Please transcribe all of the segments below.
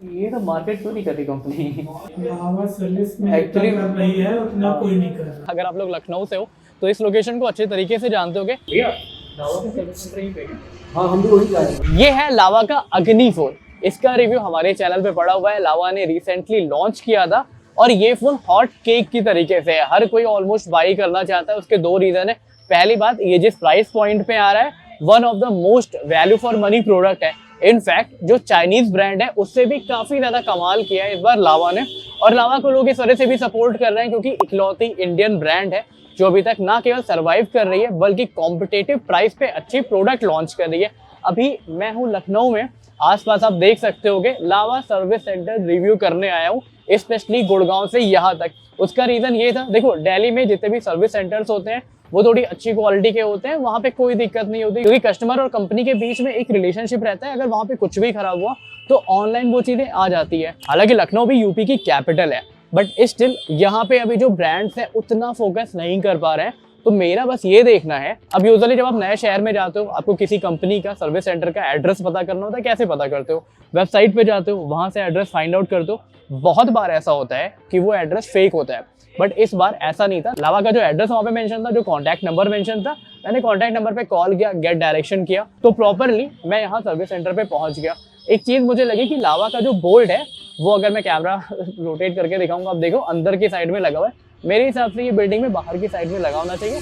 ये तो मार्केट क्यों नहीं कर रही कंपनी? लावा सर्विस में Actually- कर रही है, उतना कोई नहीं कर रहा। अगर आप लोग लखनऊ से हो तो इस लोकेशन को अच्छे तरीके से जानते होगे। भैया लावा का सर्विस सेंटर यहीं पे है? हाँ, हम भी वही जा रहे हैं। ये है लावा का अग्नि फोन। इसका रिव्यू हमारे चैनल पे पड़ा हुआ है। लावा ने रिसेंटली लॉन्च किया था और ये फोन हॉट केक की तरीके से है। हर कोई ऑलमोस्ट बाई करना चाहता है। उसके दो रीजन है। पहली बात, ये जिस प्राइस पॉइंट पे आ रहा है, one of the most value for money product है। इनफैक्ट जो चाइनीज ब्रांड है उससे भी काफी ज्यादा कमाल किया है इस बार लावा ने। और लावा को लोग इस वजह से भी सपोर्ट कर रहे हैं क्योंकि इकलौती इंडियन ब्रांड है जो अभी तक ना केवल सरवाइव कर रही है बल्कि कॉम्पिटेटिव प्राइस पे अच्छी प्रोडक्ट लॉन्च कर रही है। अभी मैं हूँ लखनऊ में, आसपास आप देख सकते होगे। लावा सर्विस सेंटर रिव्यू करने आया हूँ, स्पेशली गुड़गांव से यहाँ तक। उसका रीजन ये था, देखो दिल्ली में जितने भी सर्विस सेंटर्स होते हैं वो थोड़ी अच्छी क्वालिटी के होते हैं, वहाँ पे कोई दिक्कत नहीं होती क्योंकि कस्टमर और कंपनी के बीच में एक रिलेशनशिप रहता है। अगर वहाँ पे कुछ भी खराब हुआ तो ऑनलाइन वो चीजें आ जाती है। हालांकि लखनऊ भी यूपी की कैपिटल है, बट स्टिल यहाँ पे अभी जो ब्रांड्स हैं उतना फोकस नहीं कर पा रहे हैं। तो मेरा बस ये देखना है, अब यूजुअली जब आप नए शहर में जाते हो आपको किसी कंपनी का सर्विस सेंटर का एड्रेस पता करना होता है। कैसे पता करते हो? वेबसाइट पे जाते हो, वहां से एड्रेस फाइंड आउट करते हो। बहुत बार ऐसा होता है कि वो एड्रेस फेक होता है, बट इस बार ऐसा नहीं था। लावा का जो एड्रेस वहाँ पे मेंशन था, जो कॉन्टैक्ट नंबर मेंशन था, मैंने कॉन्टैक्ट नंबर पे कॉल किया, गेट डायरेक्शन किया, तो प्रॉपरली मैं यहाँ सर्विस सेंटर पे पहुंच गया। एक चीज मुझे लगी कि लावा का जो बोर्ड है वो, अगर मैं कैमरा रोटेट करके दिखाऊंगा, आप देखो अंदर की साइड में लगा हुआ है। मेरे हिसाब से ये बिल्डिंग में बाहर की साइड में लगा होना चाहिए।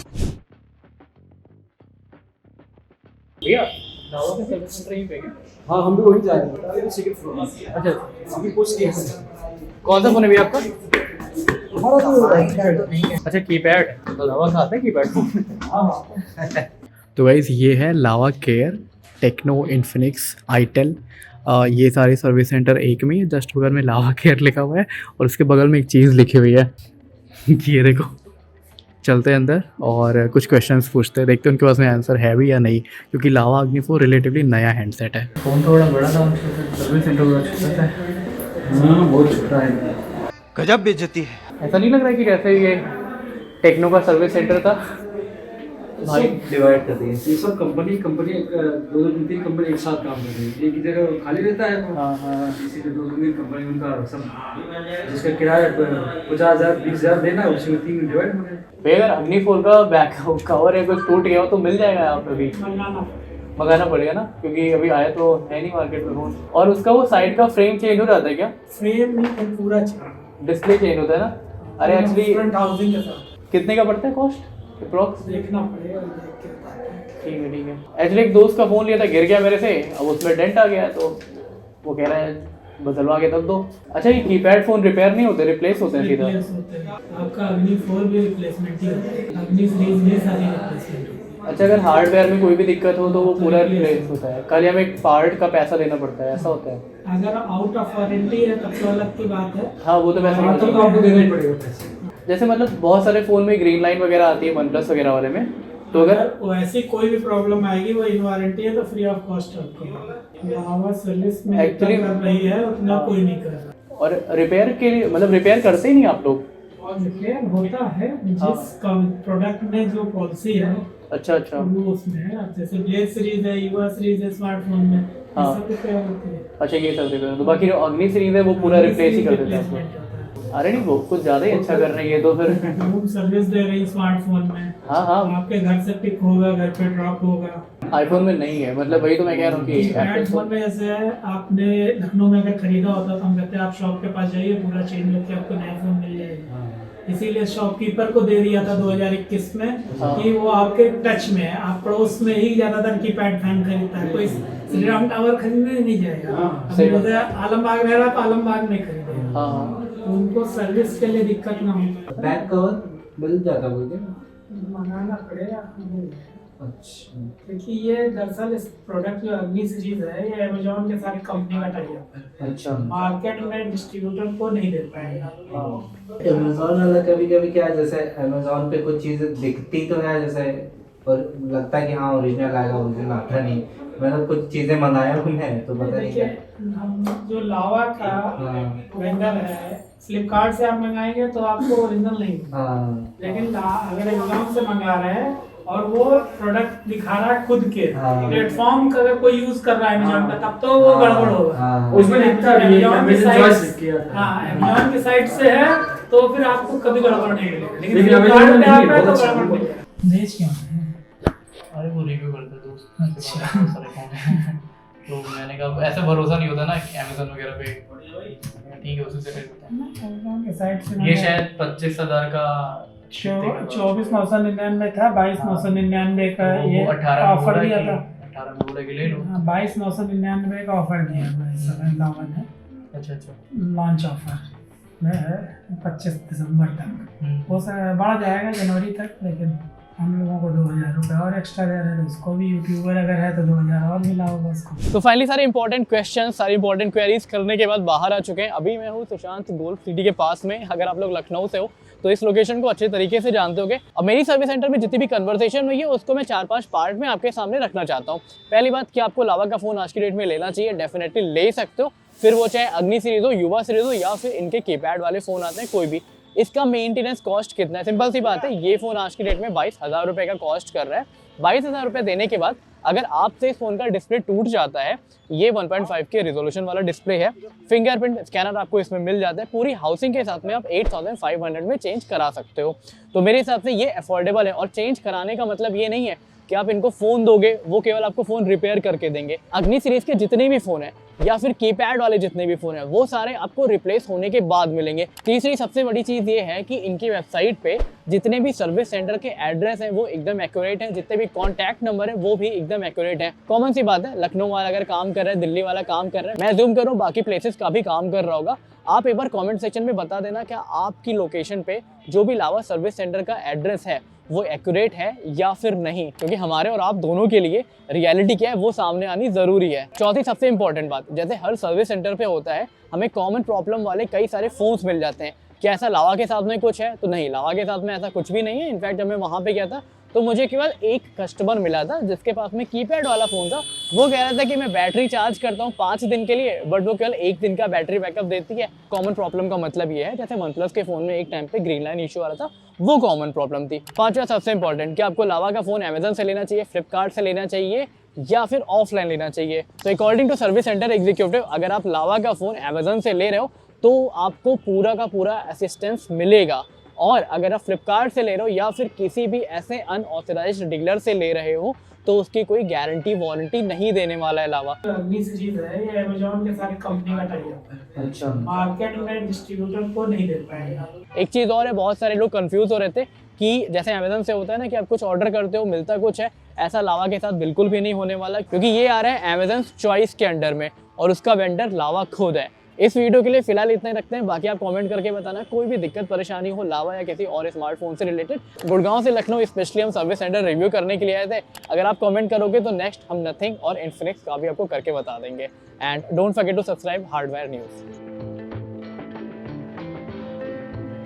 भैया लावा का सर्विस सेंटर यहीं पे है? हाँ, हम भी वही जा रहे हैं। Second floor. अच्छा, अभी कुछ नहीं है। कौन सा फोन है भैया आपका? हमारा तो अच्छा, कीपैड। तो लावा का आता है कीपैड फोन? हाँ। तो गाइस ये है लावा केयर, टेक्नो, इन्फिनिक्स, आईटेल, ये सारे सर्विस सेंटर एक में ही है। जस्ट बगल में लावा केयर लिखा हुआ है और उसके बगल में एक चीज़ लिखी हुई है ये देखो। चलते हैं अंदर और कुछ क्वेश्चंस पूछते हैं, देखते हैं उनके पास में आंसर है भी या नहीं, क्योंकि लावा अग्नि 4 रिलेटिवली नया हैंडसेट है। फोन थोड़ा बड़ा था, सर्विस सेंटर थोड़ा छोटा था। हाँ, बहुत छोटा है। गजब बेइज्जती है। ऐसा नहीं लग रहा है कि जैसे ये टेक्नो का सर्विस सेंटर था भाई डिवाइड कर दिए। ये सब कंपनी दो तीन कंपनी एक साथ काम कर रही है। एक ही जगह खाली रहता है तो हाँ। इसीलिए दो तीन कंपनी उनका सब, जिसका किराया 50,000 20,000 देना है, उसी में 3 डिवाइड हो गए। भाई अगर अग्नि 4 का बैक कवर है कुछ टूट गया हो तो मिल जाएगा यहाँ पे भी? मंगाना पड़ेगा ना, क्योंकि अभी आया तो है नहीं मार्केट में फोन। और उसका वो साइड का फ्रेम चेंज हो जाता है क्या? फ्रेम नहीं, पूरा चाहिए। डिस्प्ले चेंज होता है ना? अरे एक्चुअली फ्रंट हाउसिंग के साथ कितने का पड़ता है कॉस्ट अप्रोक्स? देखना पड़ेगा, देख के बताते हैं। ठीक है। एक्चुअली एक दोस्त का फोन लिया था, गिर गया मेरे से, अब उसमें डेंट आ गया तो वो कह रहा है बदलवा के तब दो। अच्छा, ये कीपैड फोन रिपेयर नहीं होते, रिप्लेस होते हैं सीधा? रिप्लेस होते हैं। आपका अग्नि 4 भी रिप्लेसमेंट ही होता है। अग्नि सीरीज में सारी रिप्लेसमेंट होती है। अच्छा, अगर हार्डवेयर में कोई भी दिक्कत हो तो वो पूरा रिप्लेस होता है, खाली हमें एक पार्ट का पैसा देना पड़ता है, ऐसा होता है? अगर आउट ऑफ वारंटी है तब तो अलग की बात है। हाँ, वो तो पैसा तो आपको देना ही पड़ेगा पैसे। जैसे मतलब बहुत सारे फोन में ग्रीन लाइन वगैरह आती है, OnePlus वगैरह वाले में, तो अगर वैसी कोई भी प्रॉब्लम आएगी वो इन वारंटी है तो फ्री ऑफ कॉस्ट आपको। लावा सर्विस में Actually- कर रही है, उतना कोई नहीं कर रहा। और रिपेयर के लिए मतलब रिपेयर करते ही नहीं आप लोग? रिपेयर होता है जिस प्रोडक्ट में जो पॉलिसी है अच्छा वो उसमें है। अब जैसे ब्लेड सीरीज है, युवा सीरीज है, स्मार्टफोन में ये हाँ। सब रिपेयर होते हैं। अच्छा, ये सब रिपेयर। तो बाकी जो अग्नि सीरीज है वो पूरा रिप्लेस ही कर देते हैं रिप्लेसमेंट उसको? होता है। अरे नहीं, वो कुछ ज्यादा ही अच्छा कर रहे हैं ये तो फिर। होम सर्विस दे रही स्मार्टफोन में। हाँ। आपके घर से पिक होगा, घर पे ड्रॉप होगा। आईफोन में नहीं है, मतलब वही तो मैं कह रहा हूँ कि कीपैड फोन में जैसे है, आपने लखनऊ में अगर खरीदा होता तो हम कहते हैं आप शॉप के पास जाइए, पूरा चेंज होकर आपको नया फोन मिल जाएगा। इसीलिए शॉपकीपर को दे दिया था 2021 में कि वो आपके टच में है। आप पड़ोस में ही ज्यादातर कीपैड फैन खरीदता है, कोई श्री राम टावर खरीदने नहीं जाएगा। सही बात। जैसे आलमबाग रह रहा तो आलमबाग में खरीदेगा। हाँ। तो उनको सर्विस के लिए दिक्कत ना हो। बैक कवर मिल जाता है मुझे। मंगाना पड़ेगा। अच्छा। क्योंकि ये दरअसल इस प्रोडक्ट जो अग्नि सीरीज है ये अमेजोन के साथ कंपनी का टाई अप है। अच्छा। मार्केट में डिस्ट्रीब्यूटर को नहीं दे पाएगा। अमेजोन वाला कभी कभी क्या है, जैसे अमेजोन पे कुछ चीजें दिखती तो है जैसे, और लगता है कि हाँ ओरिजिनल आएगा, ओरिजिनल आता नहीं। मैंने कुछ चीजें मंगाया हुई है तो पता नहीं क्या। हम जो लावा का वेंडर है, फ्लिपकार्ट से आप मंगाएंगे तो आपको ओरिजिनल नहीं मिलेगा। हाँ। लेकिन अगर अमेजोन से मंगा रहे हैं और वो प्रोडक्ट दिखा रहा है खुद के हाँ। प्लेटफॉर्म का अगर कोई यूज कर रहा है अमेजोन का तब तो वो गड़बड़ होगा। हाँ। उसमें लिखता भी है Amazon की Amazon साइट- Choice किया था। हाँ, अमेजोन की साइट से है तो फिर आपको कभी गड़बड़ नहीं मिलेगा, लेकिन लेकिन फ्लिपकार्ट Amazon में पे आप नहीं, है तो बहुत अच्छा गड़बड़ है। मिलेगा। भेज क्यों है? अरे वो रिव्यू करते हैं दोस्त अच्छा। बहुत सारे फोन हैं। तो मैंने कहा ऐसे भरोसा नहीं होता ना कि अमेजोन वगैरह पे ठीक है उसी से खरीद लेते अमेजोन की साइट से हैं। ये शायद 25,000 का 24,999 था, 22,999 का ये 18 ऑफर दिया था। 18 में बोला कि ले लो। 22,999 का ऑफर दिया हुआ इस समय लावा ने, अच्छा अच्छा लॉन्च ऑफर में है 25 दिसंबर तक। हो सकता बढ़ जाएगा जनवरी तक, लेकिन हम लोगों को 2,000 रुपये और एक्स्ट्रा दे रहे थे, उसको भी यूट्यूबर अगर है तो 2,000 और मिला होगा उसको। तो फाइनली सारे इंपॉर्टेंट क्वेश्चन, सारी इंपॉर्टेंट क्वेरीज करने के बाद बाहर आ चुके हैं। अभी मैं हूँ सुशांत गोल्फ सिटी के पास में। अगर आप लोग लखनऊ से हो तो इस लोकेशन को अच्छे तरीके से जानते होगे। अब मेरी सर्विस सेंटर में जितनी भी कन्वर्सेशन हुई है उसको मैं 4-5 पार्ट में आपके सामने रखना चाहता हूँ। पहली बात कि आपको लावा का फ़ोन आज की डेट में लेना चाहिए, डेफिनेटली ले सकते हो, फिर वो चाहे अग्नि सीरीज हो, युवा सीरीज हो, या फिर इनके कीपैड वाले फ़ोन आते हैं कोई भी। इसका मेंटेनेंस कॉस्ट कितना है? सिंपल सी बात है, ये फ़ोन आज की डेट में 22,000 रुपये का कॉस्ट कर रहा है। 22,000 रुपये देने के बाद अगर आपसे इस फ़ोन का डिस्प्ले टूट जाता है, ये 1.5 के रिजोल्यूशन वाला डिस्प्ले है, फिंगरप्रिंट स्कैनर आपको इसमें मिल जाता है, पूरी हाउसिंग के साथ में आप 8,500 में चेंज करा सकते हो। तो मेरे हिसाब से ये अफोर्डेबल है। और चेंज कराने का मतलब ये नहीं है कि आप इनको फ़ोन दोगे, वो केवल आपको फ़ोन रिपेयर करके देंगे। अग्नि सीरीज़ के जितने भी फ़ोन हैं या फिर कीपैड वाले जितने भी फ़ोन हैं, वो सारे आपको रिप्लेस होने के बाद मिलेंगे। तीसरी सबसे बड़ी चीज़ ये है कि इनकी वेबसाइट पे जितने भी सर्विस सेंटर के एड्रेस हैं वो एकदम एक्यूरेट हैं, जितने भी कॉन्टैक्ट नंबर है वो भी एकदम एक्यूरेट हैं। कॉमन सी बात है, लखनऊ वाला अगर काम कर रहा है, दिल्ली वाला काम कर रहा है, मैं जूम करूँ बाकी प्लेसेस का भी काम कर रहा होगा। आप एक बार कमेंट सेक्शन में बता देना क्या आपकी लोकेशन पे जो भी लावा सर्विस सेंटर का एड्रेस है वो एक्यूरेट है या फिर नहीं, क्योंकि हमारे और आप दोनों के लिए रियलिटी क्या है वो सामने आनी ज़रूरी है। चौथी सबसे इंपॉर्टेंट बात, जैसे हर सर्विस सेंटर पे होता है, हमें कॉमन प्रॉब्लम वाले कई सारे फ़ोन्स मिल जाते हैं। क्या ऐसा लावा के साथ में कुछ है? तो नहीं, लावा के साथ में ऐसा कुछ भी नहीं है। इनफैक्ट जब मैं वहाँ पे गया था तो मुझे केवल एक कस्टमर मिला था जिसके पास में कीपैड वाला फ़ोन था। वो कह रहा था कि मैं बैटरी चार्ज करता हूँ 5 दिन के लिए, बट वो केवल 1 दिन का बैटरी बैकअप देती है। कॉमन प्रॉब्लम का मतलब ये है, जैसे OnePlus के फ़ोन में एक टाइम पे ग्रीन लाइन इशू आ रहा था, वो कॉमन प्रॉब्लम थी। पांचवा सबसे इंपॉर्टेंट कि आपको लावा का फ़ोन अमेजन से लेना चाहिए, फ्लिपकार्ट से लेना चाहिए या फिर ऑफलाइन लेना चाहिए। तो according to service center executive, अगर आप लावा का फ़ोन अमेजन से ले रहे हो तो आपको पूरा का पूरा असिस्टेंस मिलेगा। और अगर आप फ्लिपकार्ट से ले रहे हो या फिर किसी भी ऐसे अनऑथराइज्ड डीलर से ले रहे हो तो उसकी कोई गारंटी वारंटी नहीं देने वाला है लावा। अग्नि सीरीज है, ये अमेजोन के सारी कंपनी का टाई अप है। अच्छा। मार्केट में डिस्ट्रीब्यूटर को नहीं दे पाएगा। एक चीज़ और है, बहुत सारे लोग कंफ्यूज हो रहे थे कि जैसे अमेजन से होता है ना कि आप कुछ ऑर्डर करते हो मिलता कुछ है, ऐसा लावा के साथ बिल्कुल भी नहीं होने वाला, क्योंकि ये आ रहा है अमेजन चॉइस के अंडर में और उसका वेंडर लावा खुद है। इस वीडियो के लिए फिलहाल इतना ही रखते हैं, बाकी आप कमेंट करके बताना कोई भी दिक्कत परेशानी हो लावा या किसी और स्मार्टफोन से रिलेटेड। गुड़गांव से लखनऊ स्पेशली हम सर्विस सेंटर रिव्यू करने के लिए आए थे। अगर आप कमेंट करोगे तो नेक्स्ट हम नथिंग और इन्फिनिक्स का भी आपको करके बता देंगे। And don't forget to subscribe hardware news.